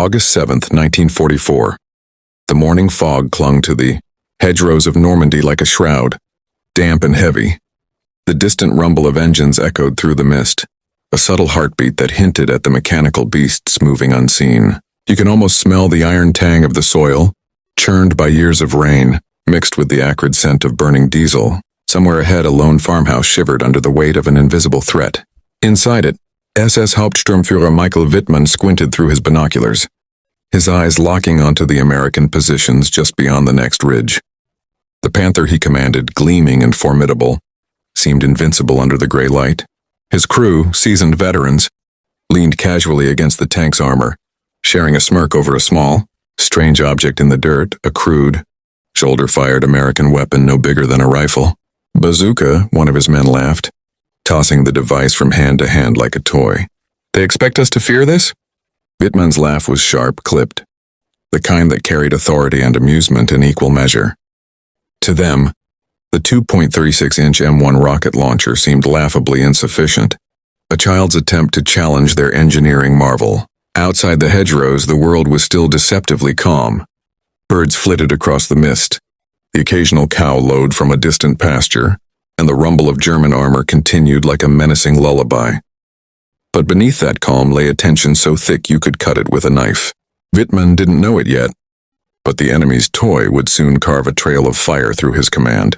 August 7th, 1944. The morning fog clung to the hedgerows of Normandy like a shroud, damp and heavy. The distant rumble of engines echoed through the mist, a subtle heartbeat that hinted at the mechanical beasts moving unseen. You can almost smell the iron tang of the soil, churned by years of rain, mixed with the acrid scent of burning diesel. Somewhere ahead, a lone farmhouse shivered under the weight of an invisible threat. Inside it, SS-Hauptsturmführer Michael Wittmann squinted through his binoculars, his eyes locking onto the American positions just beyond the next ridge. The Panther he commanded, gleaming and formidable, seemed invincible under the gray light. His crew, seasoned veterans, leaned casually against the tank's armor, sharing a smirk over a small, strange object in the dirt, a crude, shoulder-fired American weapon no bigger than a rifle. Bazooka, one of his men laughed, tossing the device from hand to hand like a toy. They expect us to fear this? Wittmann's laugh was sharp, clipped, the kind that carried authority and amusement in equal measure. To them, the 2.36-inch M1 rocket launcher seemed laughably insufficient, a child's attempt to challenge their engineering marvel. Outside the hedgerows, the world was still deceptively calm. Birds flitted across the mist, the occasional cow lowed from a distant pasture, and the rumble of German armor continued like a menacing lullaby. But beneath that calm lay a tension so thick you could cut it with a knife. Wittmann didn't know it yet, but the enemy's toy would soon carve a trail of fire through his command.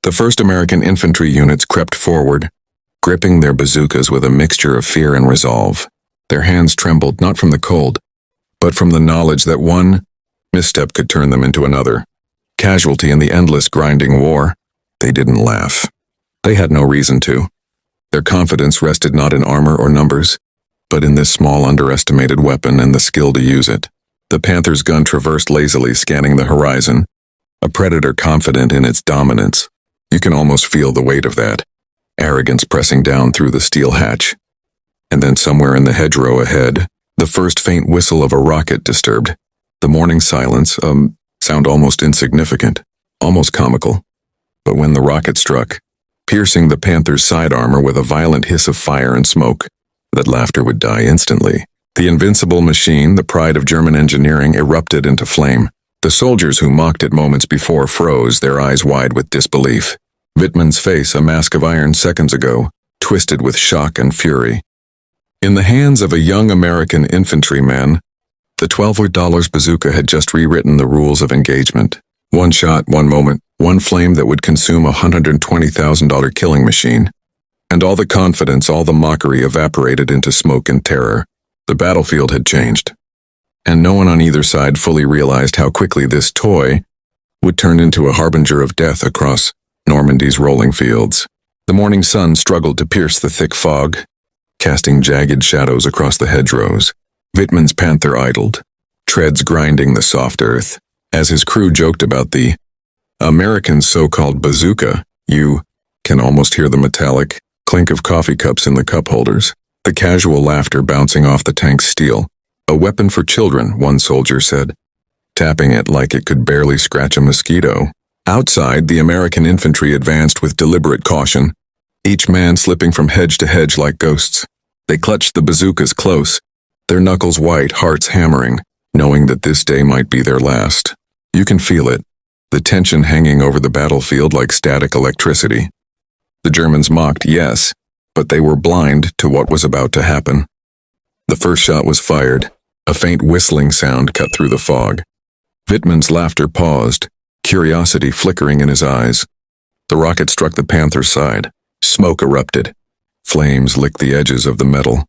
The first American infantry units crept forward, gripping their bazookas with a mixture of fear and resolve. Their hands trembled not from the cold, but from the knowledge that one misstep could turn them into another. Casualty in the endless grinding war. They didn't laugh. They had no reason to. Their confidence rested not in armor or numbers, but in this small underestimated weapon and the skill to use it. The Panther's gun traversed lazily, scanning the horizon, a predator confident in its dominance. You can almost feel the weight of that, arrogance pressing down through the steel hatch. And then somewhere in the hedgerow ahead, the first faint whistle of a rocket disturbed the morning silence, sound almost insignificant, almost comical. But when the rocket struck, piercing the Panther's side armor with a violent hiss of fire and smoke, that laughter would die instantly. The invincible machine, the pride of German engineering, erupted into flame. The soldiers who mocked it moments before froze, their eyes wide with disbelief. Wittmann's face, a mask of iron seconds ago, twisted with shock and fury. In the hands of a young American infantryman, the $12 bazooka had just rewritten the rules of engagement. One shot, one moment, one flame that would consume a $120,000 killing machine. And all the confidence, all the mockery evaporated into smoke and terror. The battlefield had changed. And no one on either side fully realized how quickly this toy would turn into a harbinger of death across Normandy's rolling fields. The morning sun struggled to pierce the thick fog, casting jagged shadows across the hedgerows. Wittmann's Panther idled, treads grinding the soft earth. As his crew joked about the American so-called bazooka, you can almost hear the metallic clink of coffee cups in the cup holders, the casual laughter bouncing off the tank's steel. A weapon for children, one soldier said, tapping it like it could barely scratch a mosquito. Outside, the American infantry advanced with deliberate caution, each man slipping from hedge to hedge like ghosts. They clutched the bazookas close, their knuckles white, hearts hammering, knowing that this day might be their last. You can feel it, the tension hanging over the battlefield like static electricity. The Germans mocked, yes, but they were blind to what was about to happen. The first shot was fired. A faint whistling sound cut through the fog. Wittmann's laughter paused, curiosity flickering in his eyes. The rocket struck the Panther's side. Smoke erupted. Flames licked the edges of the metal,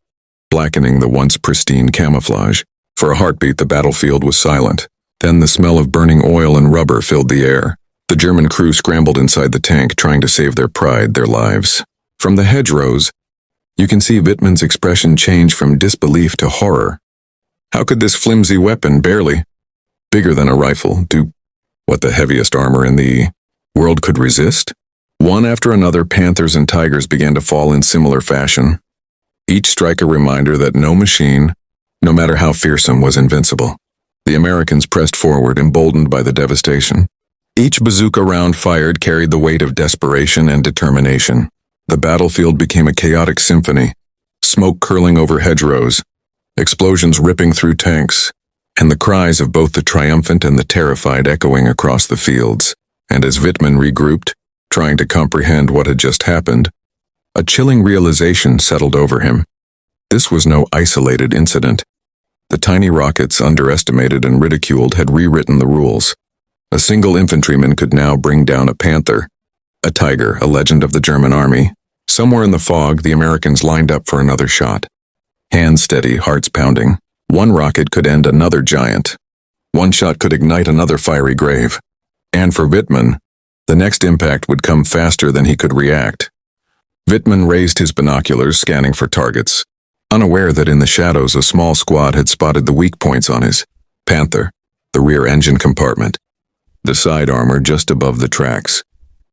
blackening the once pristine camouflage. For a heartbeat, the battlefield was silent. Then the smell of burning oil and rubber filled the air. The German crew scrambled inside the tank, trying to save their pride, their lives. From the hedgerows, you can see Wittmann's expression change from disbelief to horror. How could this flimsy weapon, barely bigger than a rifle, do what the heaviest armor in the world could resist? One after another, Panthers and Tigers began to fall in similar fashion. Each strike a reminder that no machine, no matter how fearsome, was invincible. The Americans pressed forward, emboldened by the devastation. Each bazooka round fired carried the weight of desperation and determination. The battlefield became a chaotic symphony, smoke curling over hedgerows, explosions ripping through tanks, and the cries of both the triumphant and the terrified echoing across the fields. And as Wittmann regrouped, trying to comprehend what had just happened, a chilling realization settled over him. This was no isolated incident. The tiny rockets, underestimated and ridiculed, had rewritten the rules. A single infantryman could now bring down a Panther, a Tiger, a legend of the German army. Somewhere in the fog, the Americans lined up for another shot. Hands steady, hearts pounding. One rocket could end another giant. One shot could ignite another fiery grave. And for Wittmann, the next impact would come faster than he could react. Wittmann raised his binoculars, scanning for targets, unaware that in the shadows a small squad had spotted the weak points on his Panther, the rear engine compartment, the side armor just above the tracks.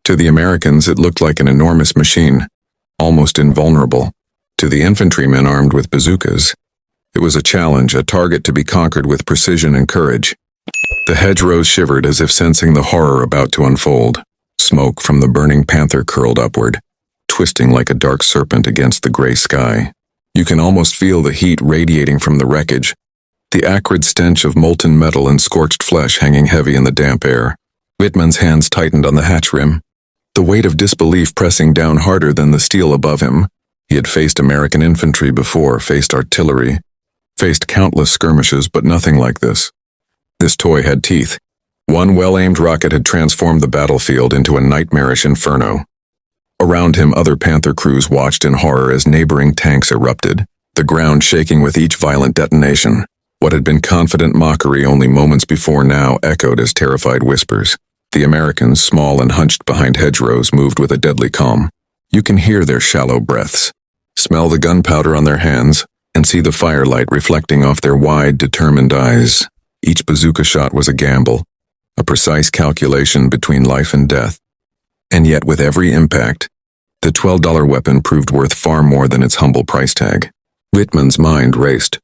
To the Americans, it looked like an enormous machine, almost invulnerable. To the infantrymen armed with bazookas, it was a challenge, a target to be conquered with precision and courage. The hedgerows shivered as if sensing the horror about to unfold. Smoke from the burning Panther curled upward, twisting like a dark serpent against the gray sky. You can almost feel the heat radiating from the wreckage, the acrid stench of molten metal and scorched flesh hanging heavy in the damp air. Wittmann's hands tightened on the hatch rim, the weight of disbelief pressing down harder than the steel above him. He had faced American infantry before, faced artillery, faced countless skirmishes, but nothing like this. This toy had teeth. One well-aimed rocket had transformed the battlefield into a nightmarish inferno. Around him, other Panther crews watched in horror as neighboring tanks erupted, the ground shaking with each violent detonation. What had been confident mockery only moments before now echoed as terrified whispers. The Americans, small and hunched behind hedgerows, moved with a deadly calm. You can hear their shallow breaths, smell the gunpowder on their hands, and see the firelight reflecting off their wide, determined eyes. Each bazooka shot was a gamble, a precise calculation between life and death. And yet, with every impact, the $12 weapon proved worth far more than its humble price tag. Wittmann's mind raced.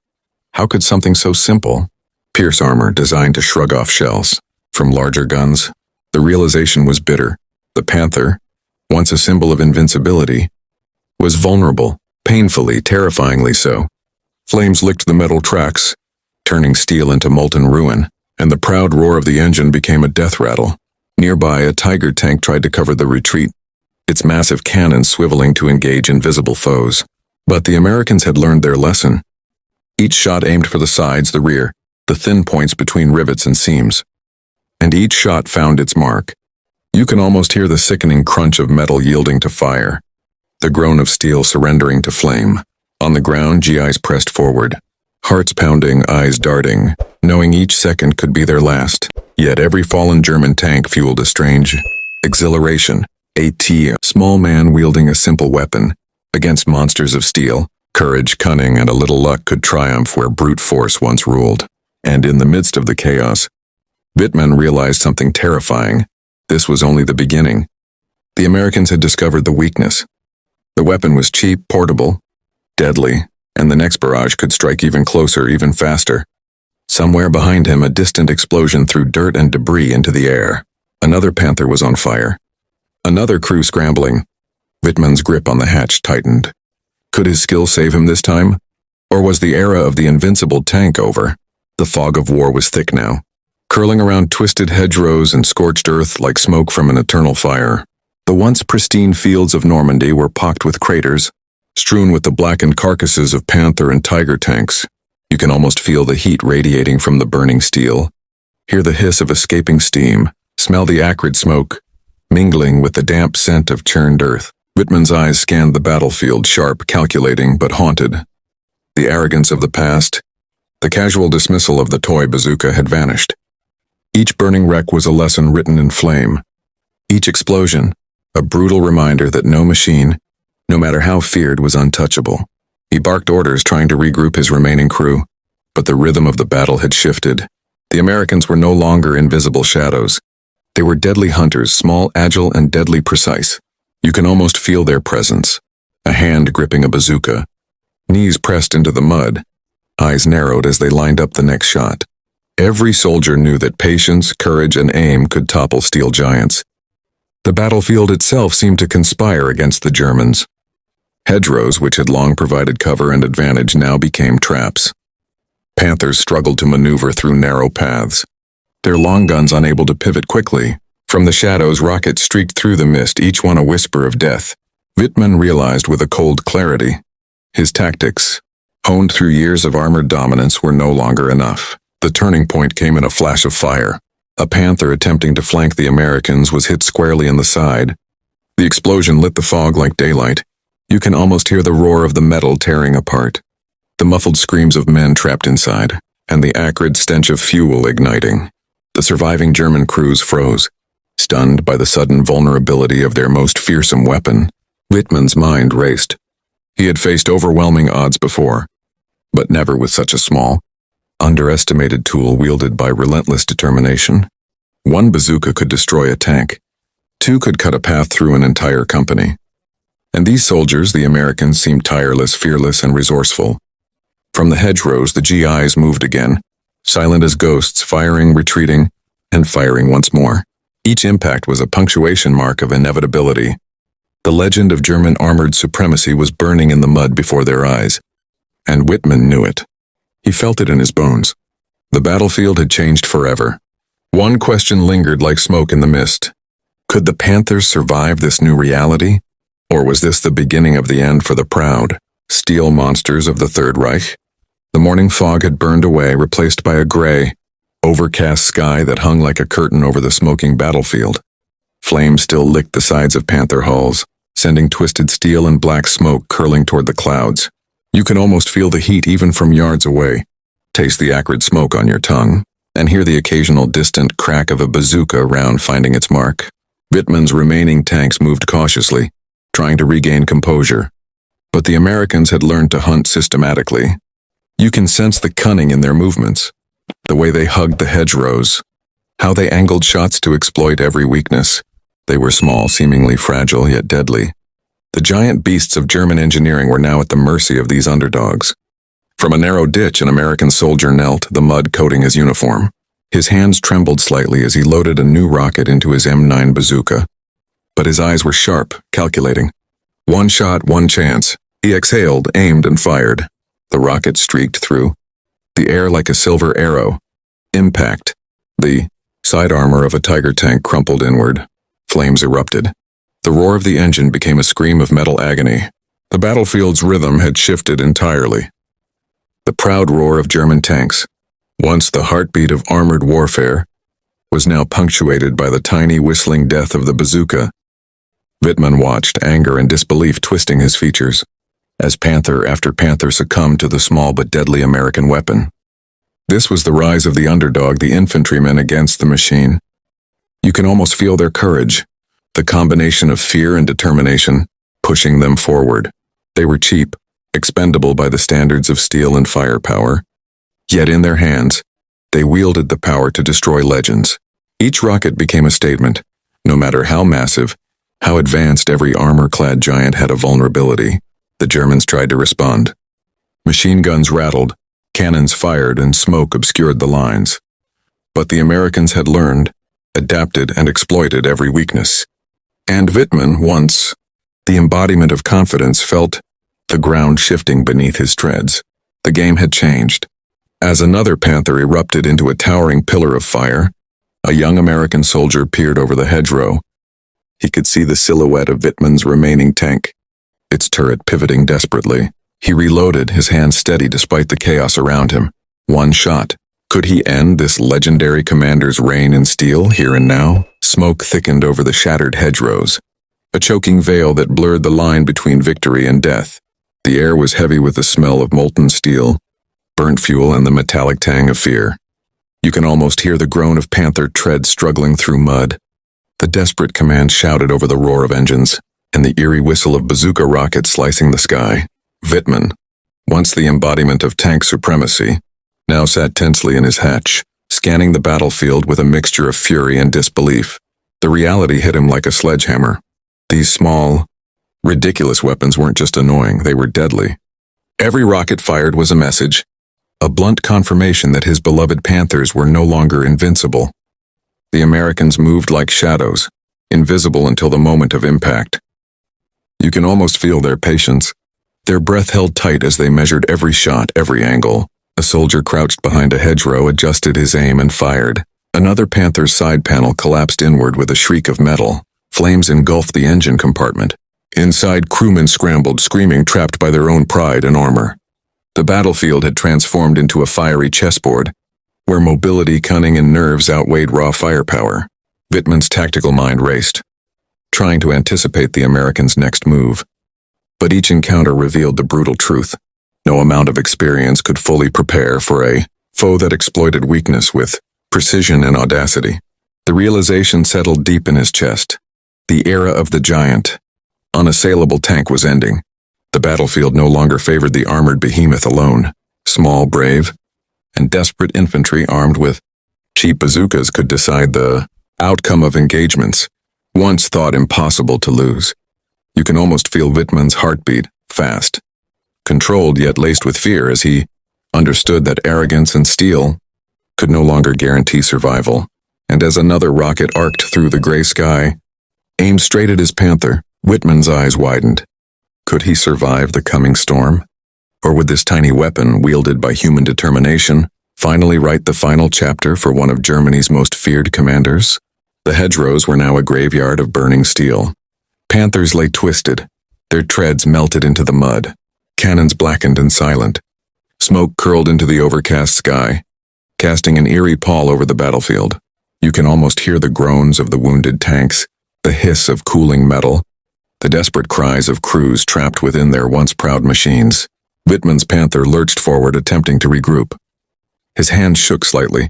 How could something so simple, pierce armor designed to shrug off shells, from larger guns? The realization was bitter. The Panther, once a symbol of invincibility, was vulnerable, painfully, terrifyingly so. Flames licked the metal tracks, turning steel into molten ruin, and the proud roar of the engine became a death rattle. Nearby, a Tiger tank tried to cover the retreat, its massive cannon swiveling to engage invisible foes. But the Americans had learned their lesson. Each shot aimed for the sides, the rear, the thin points between rivets and seams. And each shot found its mark. You can almost hear the sickening crunch of metal yielding to fire, the groan of steel surrendering to flame. On the ground, GIs pressed forward, hearts pounding, eyes darting, knowing each second could be their last. Yet every fallen German tank fueled a strange exhilaration. A small man wielding a simple weapon against monsters of steel. Courage, cunning, and a little luck could triumph where brute force once ruled. And in the midst of the chaos, Wittmann realized something terrifying. This was only the beginning. The Americans had discovered the weakness. The weapon was cheap, portable, deadly, and the next barrage could strike even closer, even faster. Somewhere behind him, a distant explosion threw dirt and debris into the air. Another Panther was on fire. Another crew scrambling. Wittmann's grip on the hatch tightened. Could his skill save him this time? Or was the era of the invincible tank over? The fog of war was thick now, curling around twisted hedgerows and scorched earth like smoke from an eternal fire. The once pristine fields of Normandy were pocked with craters, strewn with the blackened carcasses of Panther and Tiger tanks. You can almost feel the heat radiating from the burning steel, hear the hiss of escaping steam, smell the acrid smoke, mingling with the damp scent of churned earth. Wittmann's eyes scanned the battlefield, sharp, calculating, but haunted. The arrogance of the past, the casual dismissal of the toy bazooka had vanished. Each burning wreck was a lesson written in flame. Each explosion, a brutal reminder that no machine, no matter how feared, was untouchable. He barked orders, trying to regroup his remaining crew, but the rhythm of the battle had shifted. The Americans were no longer invisible shadows. They were deadly hunters, small, agile, and deadly precise. You can almost feel their presence. A hand gripping a bazooka, knees pressed into the mud, eyes narrowed as they lined up the next shot. Every soldier knew that patience, courage, and aim could topple steel giants. The battlefield itself seemed to conspire against the Germans. Hedgerows, which had long provided cover and advantage, now became traps. Panthers struggled to maneuver through narrow paths, their long guns unable to pivot quickly. From the shadows, rockets streaked through the mist, each one a whisper of death. Wittmann realized with a cold clarity, his tactics, honed through years of armored dominance, were no longer enough. The turning point came in a flash of fire. A Panther attempting to flank the Americans was hit squarely in the side. The explosion lit the fog like daylight. You can almost hear the roar of the metal tearing apart, the muffled screams of men trapped inside, and the acrid stench of fuel igniting. The surviving German crews froze, stunned by the sudden vulnerability of their most fearsome weapon. Wittmann's mind raced. He had faced overwhelming odds before, but never with such a small, underestimated tool wielded by relentless determination. One bazooka could destroy a tank. Two could cut a path through an entire company. And these soldiers, the Americans, seemed tireless, fearless, and resourceful. From the hedgerows, the GIs moved again, silent as ghosts, firing, retreating, and firing once more. Each impact was a punctuation mark of inevitability. The legend of German armored supremacy was burning in the mud before their eyes, and Wittmann knew it. He felt it in his bones. The battlefield had changed forever. One question lingered like smoke in the mist. Could the Panthers survive this new reality? Or was this the beginning of the end for the proud, steel monsters of the Third Reich? The morning fog had burned away, replaced by a gray, overcast sky that hung like a curtain over the smoking battlefield. Flames still licked the sides of Panther hulls, sending twisted steel and black smoke curling toward the clouds. You can almost feel the heat even from yards away, taste the acrid smoke on your tongue, and hear the occasional distant crack of a bazooka round finding its mark. Wittmann's remaining tanks moved cautiously, trying to regain composure. But the Americans had learned to hunt systematically. You can sense the cunning in their movements, the way they hugged the hedgerows, how they angled shots to exploit every weakness. They were small, seemingly fragile, yet deadly. The giant beasts of German engineering were now at the mercy of these underdogs. From a narrow ditch, an American soldier knelt, the mud coating his uniform. His hands trembled slightly as he loaded a new rocket into his M9 bazooka. But his eyes were sharp, calculating. One shot, one chance. He exhaled, aimed, and fired. The rocket streaked through the air like a silver arrow. Impact. The side armor of a Tiger tank crumpled inward. Flames erupted. The roar of the engine became a scream of metal agony. The battlefield's rhythm had shifted entirely. The proud roar of German tanks, once the heartbeat of armored warfare, was now punctuated by the tiny whistling death of the bazooka. Wittmann watched, anger and disbelief twisting his features, as Panther after Panther succumbed to the small but deadly American weapon. This was the rise of the underdog, the infantrymen against the machine. You can almost feel their courage, the combination of fear and determination, pushing them forward. They were cheap, expendable by the standards of steel and firepower. Yet in their hands, they wielded the power to destroy legends. Each rocket became a statement. No matter how massive, how advanced, every armor-clad giant had a vulnerability. The Germans tried to respond. Machine guns rattled, cannons fired, and smoke obscured the lines. But the Americans had learned, adapted, and exploited every weakness. And Wittmann, once the embodiment of confidence, felt the ground shifting beneath his treads. The game had changed. As another Panther erupted into a towering pillar of fire, a young American soldier peered over the hedgerow. He could see the silhouette of Wittmann's remaining tank, its turret pivoting desperately. He reloaded, his hands steady despite the chaos around him. One shot. Could he end this legendary commander's reign in steel here and now? Smoke thickened over the shattered hedgerows, a choking veil that blurred the line between victory and death. The air was heavy with the smell of molten steel, burnt fuel, and the metallic tang of fear. You can almost hear the groan of Panther treads struggling through mud. The desperate command shouted over the roar of engines, and the eerie whistle of bazooka rockets slicing the sky. Wittmann, once the embodiment of tank supremacy, now sat tensely in his hatch, scanning the battlefield with a mixture of fury and disbelief. The reality hit him like a sledgehammer. These small, ridiculous weapons weren't just annoying, they were deadly. Every rocket fired was a message, a blunt confirmation that his beloved Panthers were no longer invincible. The Americans moved like shadows, invisible until the moment of impact. You can almost feel their patience, their breath held tight as they measured every shot, every angle. A soldier crouched behind a hedgerow adjusted his aim and fired. Another Panther's side panel collapsed inward with a shriek of metal. Flames engulfed the engine compartment. Inside, crewmen scrambled, screaming, trapped by their own pride and armor. The battlefield had transformed into a fiery chessboard, where mobility, cunning, and nerves outweighed raw firepower. Wittmann's tactical mind raced, trying to anticipate the Americans' next move. But each encounter revealed the brutal truth. No amount of experience could fully prepare for a foe that exploited weakness with precision and audacity. The realization settled deep in his chest. The era of the giant, unassailable tank was ending. The battlefield no longer favored the armored behemoth alone. Small, brave, and desperate infantry armed with cheap bazookas could decide the outcome of engagements, once thought impossible to lose. You can almost feel Wittmann's heartbeat, fast, controlled yet laced with fear, as he understood that arrogance and steel could no longer guarantee survival. And as another rocket arced through the gray sky, aimed straight at his Panther, Wittmann's eyes widened. Could he survive the coming storm? Or would this tiny weapon, wielded by human determination, finally write the final chapter for one of Germany's most feared commanders? The hedgerows were now a graveyard of burning steel. Panthers lay twisted, their treads melted into the mud. Cannons blackened and silent. Smoke curled into the overcast sky, casting an eerie pall over the battlefield. You can almost hear the groans of the wounded tanks, the hiss of cooling metal, the desperate cries of crews trapped within their once proud machines. Wittmann's Panther lurched forward, attempting to regroup. His hand shook slightly.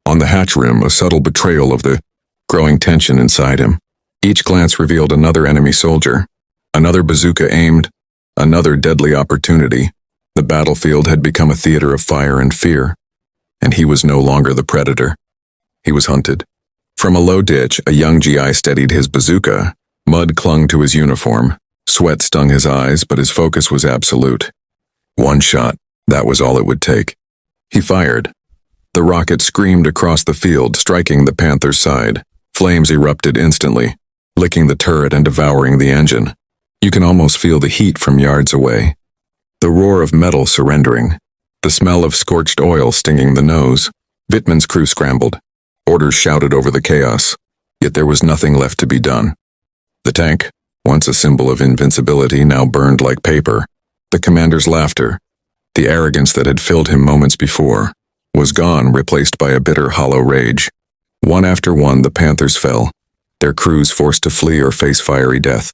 On the hatch rim, a subtle betrayal of the growing tension inside him. Each glance revealed another enemy soldier, another bazooka aimed, another deadly opportunity. The battlefield had become a theater of fire and fear, and he was no longer the predator. He was hunted. From a low ditch, a young GI steadied his bazooka. Mud clung to his uniform. Sweat stung his eyes, but his focus was absolute. One shot, that was all it would take. He fired. The rocket screamed across the field, striking the Panther's side. Flames erupted instantly, licking the turret and devouring the engine. You can almost feel the heat from yards away. The roar of metal surrendering. The smell of scorched oil stinging the nose. Wittmann's crew scrambled. Orders shouted over the chaos. Yet there was nothing left to be done. The tank, once a symbol of invincibility, now burned like paper. The commander's laughter, the arrogance that had filled him moments before, was gone, replaced by a bitter, hollow rage. One after one, the Panthers fell, their crews forced to flee or face fiery death.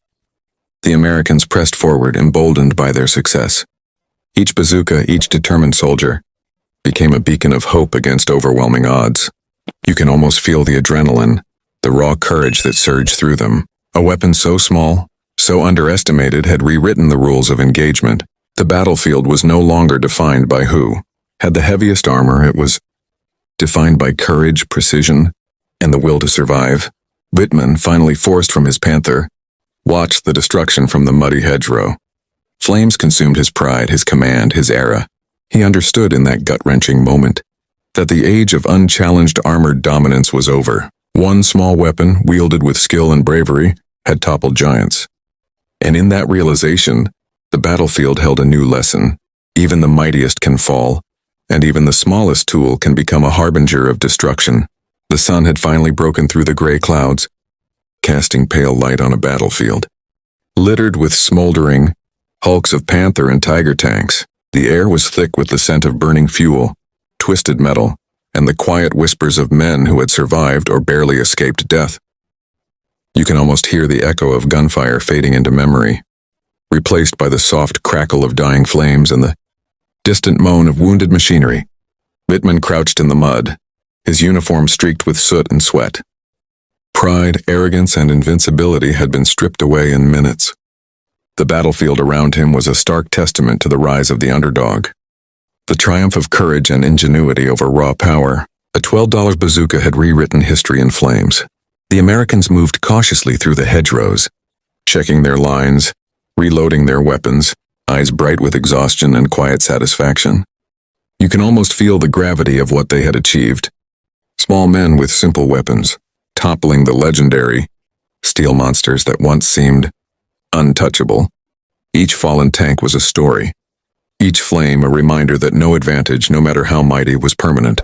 The Americans pressed forward, emboldened by their success. Each bazooka, each determined soldier, became a beacon of hope against overwhelming odds. You can almost feel the adrenaline, the raw courage that surged through them. A weapon so small, so underestimated, had rewritten the rules of engagement. The battlefield was no longer defined by who had the heaviest armor. It was defined by courage, precision, and the will to survive. Wittmann, finally forced from his Panther, watched the destruction from the muddy hedgerow. Flames consumed his pride, his command, his era. He understood in that gut-wrenching moment that the age of unchallenged armored dominance was over. One small weapon, wielded with skill and bravery, had toppled giants. And in that realization, the battlefield held a new lesson. Even the mightiest can fall, and even the smallest tool can become a harbinger of destruction. The sun had finally broken through the gray clouds, casting pale light on a battlefield littered with smoldering hulks of Panther and Tiger tanks. The air was thick with the scent of burning fuel, twisted metal, and the quiet whispers of men who had survived or barely escaped death. You can almost hear the echo of gunfire fading into memory, replaced by the soft crackle of dying flames and the distant moan of wounded machinery. Wittmann crouched in the mud, his uniform streaked with soot and sweat. Pride, arrogance, and invincibility had been stripped away in minutes. The battlefield around him was a stark testament to the rise of the underdog, the triumph of courage and ingenuity over raw power. A $12 bazooka had rewritten history in flames. The Americans moved cautiously through the hedgerows, checking their lines, reloading their weapons, eyes bright with exhaustion and quiet satisfaction. You can almost feel the gravity of what they had achieved. Small men with simple weapons, toppling the legendary steel monsters that once seemed untouchable. Each fallen tank was a story, each flame a reminder that no advantage, no matter how mighty, was permanent.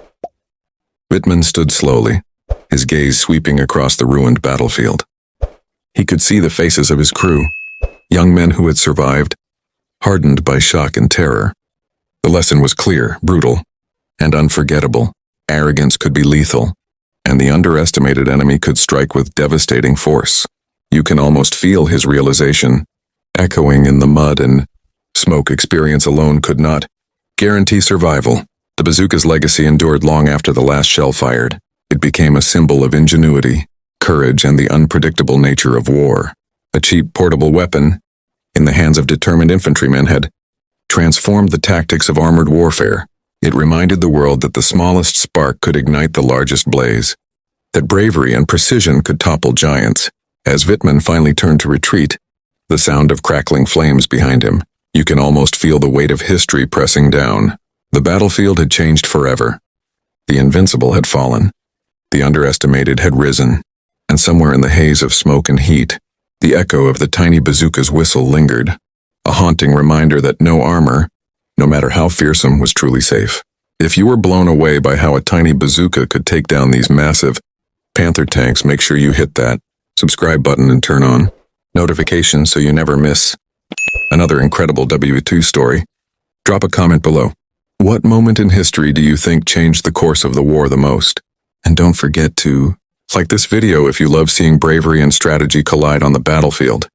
Wittmann stood slowly, his gaze sweeping across the ruined battlefield. He could see the faces of his crew, young men who had survived, hardened by shock and terror. The lesson was clear, brutal, and unforgettable. Arrogance could be lethal, and the underestimated enemy could strike with devastating force. You can almost feel his realization, echoing in the mud and smoke. Experience alone could not guarantee survival. The bazooka's legacy endured long after the last shell fired. It became a symbol of ingenuity, courage, and the unpredictable nature of war. A cheap portable weapon, in the hands of determined infantrymen, had transformed the tactics of armored warfare. It reminded the world that the smallest spark could ignite the largest blaze, that bravery and precision could topple giants. As Wittmann finally turned to retreat, the sound of crackling flames behind him, you can almost feel the weight of history pressing down. The battlefield had changed forever. The invincible had fallen. The underestimated had risen. And somewhere in the haze of smoke and heat, the echo of the tiny bazooka's whistle lingered, a haunting reminder that no armor, no matter how fearsome, was truly safe. If you were blown away by how a tiny bazooka could take down these massive Panther tanks, make sure you hit that subscribe button and turn on notifications so you never miss another incredible WWII story. Drop a comment below. What moment in history do you think changed the course of the war the most? And don't forget to like this video if you love seeing bravery and strategy collide on the battlefield.